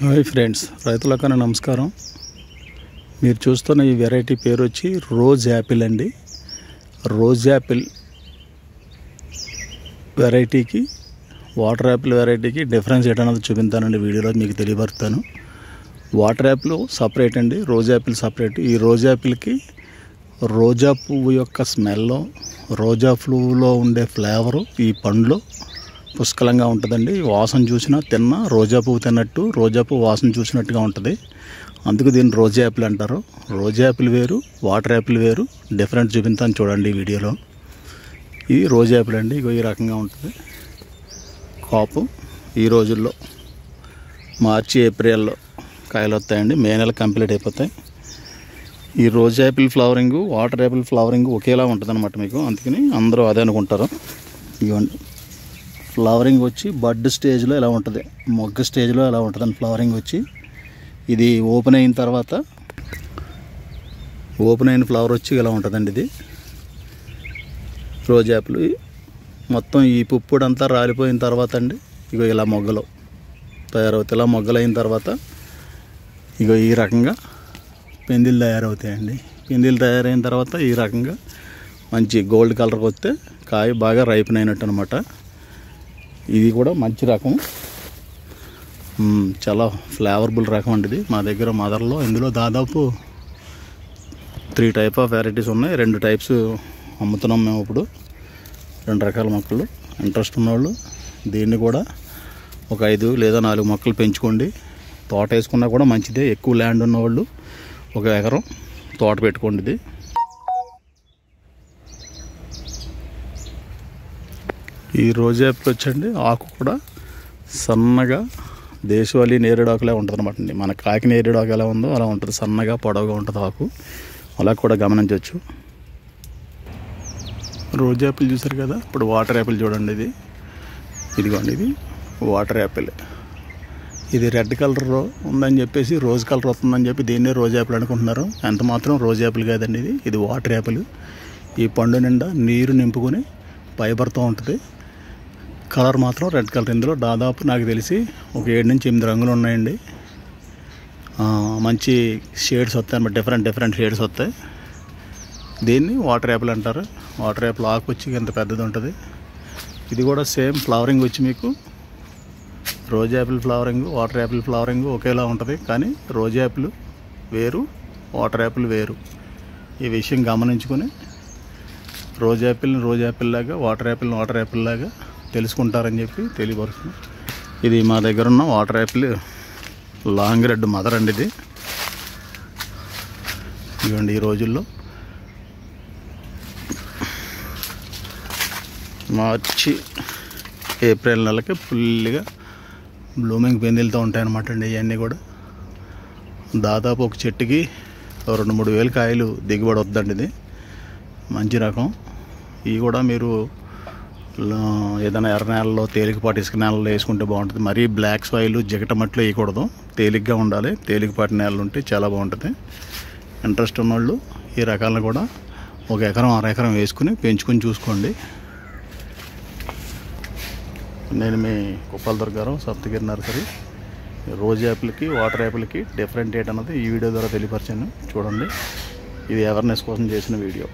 Hi friends, రైతులకన్నా నమస్కారం. మీరు చూస్తున్న ఈ వెరైటీ పేరు వచ్చి రోజ్ యాపిల్ అండి. రోజ్ యాపిల్ వెరైటీకి వాటర్ యాపిల్ వెరైటీకి డిఫరెన్స్ ఏంటన్నది చూపించానండి. వీడియోలో మీకు తెలియపరుస్తాను. వాటర్ యాపిల్ సపరేట్ అండి, రోజ్ యాపిల్ సపరేట్. ఈ రోజ్ యాపిల్కి రోజా పువ్వు యొక్క స్మెల్, రోజా పువ్వులో ఉండే ఫ్లేవరు ఈ పండులో పుష్కలంగా ఉంటుందండి. వాసన చూసినా తిన్నా రోజా పువ్వు తిన్నట్టు, రోజా పువ్వు వాసన చూసినట్టుగా ఉంటుంది. అందుకు దీన్ని రోజా యాపిల్ అంటారు. రోజా యాపిల్ వేరు, వాటర్ యాపిల్ వేరు. డిఫరెంట్ చూపించాను చూడండి ఈ వీడియోలో. ఇది రోజా యాపిల్ అండి. ఇగో ఈ రకంగా ఉంటుంది కాపు. ఈ రోజుల్లో మార్చి ఏప్రిల్లో కాయలు వస్తాయండి. మే నెల కంప్లీట్ అయిపోతాయి. ఈ రోజా apple flowering, water apple flowering ఒకేలా ఉంటుంది అనమాట మీకు. అందుకని అందరూ అదే అనుకుంటారు. ఇవ్వండి, ఫ్లవరింగ్ వచ్చి బడ్ స్టేజ్లో ఎలా ఉంటుంది, మొగ్గ స్టేజ్లో ఎలా ఉంటుందని ఫ్లవరింగ్ వచ్చి. ఇది ఓపెన్ అయిన తర్వాత ఓపెన్ అయిన ఫ్లవర్ వచ్చి ఇలా ఉంటుందండి. ఇది రోజ్ యాపిల్. మొత్తం ఈ పుప్పుడంతా రాలిపోయిన తర్వాత అండి ఇగో ఇలా మొగ్గలు తయారవుతాయి. ఇలా మొగ్గలు అయిన తర్వాత ఇగో ఈ రకంగా పెందిలు తయారవుతాయండి. పెందిలు తయారైన తర్వాత ఈ రకంగా మంచి గోల్డ్ కలర్కి వస్తే కాయ బాగా రైపెన్ అయినట్టు అనమాట. ఇది కూడా మంచి రకం, చాలా ఫ్లేవర్బుల్ రకం అండి ఇది. మా దగ్గర మదర్లో ఇందులో దాదాపు 3 టైప్ ఆఫ్ వెరైటీస్ ఉన్నాయి. 2 టైప్స్ అమ్ముతున్నాం మేము ఇప్పుడు. 2 రకాల మొక్కలు. ఇంట్రెస్ట్ ఉన్నవాళ్ళు దీన్ని కూడా ఒక 5 లేదా 4 మొక్కలు పెంచుకోండి. తోట వేసుకున్నా కూడా మంచిదే. ఎక్కువ ల్యాండ్ ఉన్నవాళ్ళు 1 ఎకరం తోట పెట్టుకోండి. ఇది ఈ రోజా యాపిల్ వచ్చండి ఆకు కూడా సన్నగా దేశవాళీ నేరేడాకులా ఉంటుంది అనమాట అండి. మన కాకి నేరేడాకు ఎలా ఉందో అలా ఉంటుంది. సన్నగా పొడవుగా ఉంటుంది ఆకు. అలా కూడా గమనించవచ్చు. రోజా యాపిల్ చూసారు కదా. ఇప్పుడు వాటర్ యాపిల్ చూడండి. ఇదిగోండి, ఇది వాటర్ యాపిల్. ఇది రెడ్ కలర్ ఉందని చెప్పేసి రోజ్ కలర్ వస్తుందని చెప్పి దీన్నే రోజా యాపిల్ అనుకుంటున్నారు. ఎంత మాత్రం రోజా యాపిల్ కాదండి. ఇది వాటర్ యాపిల్. ఈ పండు నిండా నీరు నింపుకొని ఫైబర్తో ఉంటుంది. కలర్ మాత్రం రెడ్ కలర్. ఇందులో దాదాపు నాకు తెలిసి ఒక 7 నుంచి 8 రంగులు ఉన్నాయండి. మంచి షేడ్స్ వస్తాయి అన్నమాట. డిఫరెంట్ షేడ్స్ వస్తాయి. దీన్ని వాటర్ యాపిల్ అంటారు. వాటర్ యాపిల్ ఆకు వచ్చి ఎంత పెద్దది ఉంటుంది. ఇది కూడా సేమ్ ఫ్లవరింగ్ వచ్చి మీకు రోజా apple flowering, water apple flowering ఒకేలా ఉంటుంది. కానీ రోజా యాపిల్ వేరు, వాటర్ యాపిల్ వేరు. ఈ విషయం గమనించుకొని రోజా యాపిల్ లాగా, వాటర్ యాపిల్ లాగా తెలుసుకుంటారని చెప్పి తెలియపరుస్తుంది. ఇది మా దగ్గర ఉన్న water apple long red mother అండి. ఇది ఇవ్వండి. ఈ రోజుల్లో మార్చి ఏప్రిల్ నెలకి ఫుల్గా బ్లూమింగ్ పెందిలతో ఉంటాయన్నమాట అండి. ఇవన్నీ కూడా దాదాపు ఒక చెట్టుకి 2-3 వేలు కాయలు దిగుబడి వద్దండి. ఇది మంచి రకం. ఇవి కూడా మీరు ఏదైనా ఎర్ర నేలలో, తేలికపాటి ఇసుక నేలలో వేసుకుంటే బాగుంటుంది. మరీ బ్లాక్ సాయిల్, జిగట మట్టిలో వేయకూడదు. తేలిగ్గా ఉండాలి. తేలికపాటి నేలలు ఉంటే చాలా బాగుంటుంది. ఇంట్రెస్ట్ ఉన్నవాళ్ళు ఈ రకాలను కూడా 1 ఎకరం 1/2 ఎకరం వేసుకుని పెంచుకొని చూసుకోండి. నేను మీ కుప్పల దుర్గారావు, సప్తగిరి నర్సరీ. రోజ్ యాపిల్కి, వాటర్ యాపిల్కి డిఫరెంట్ ఏంటన్నది ఈ వీడియో ద్వారా తెలియపరిచాను. చూడండి, ఇది అవేర్నెస్ కోసం చేసిన వీడియో.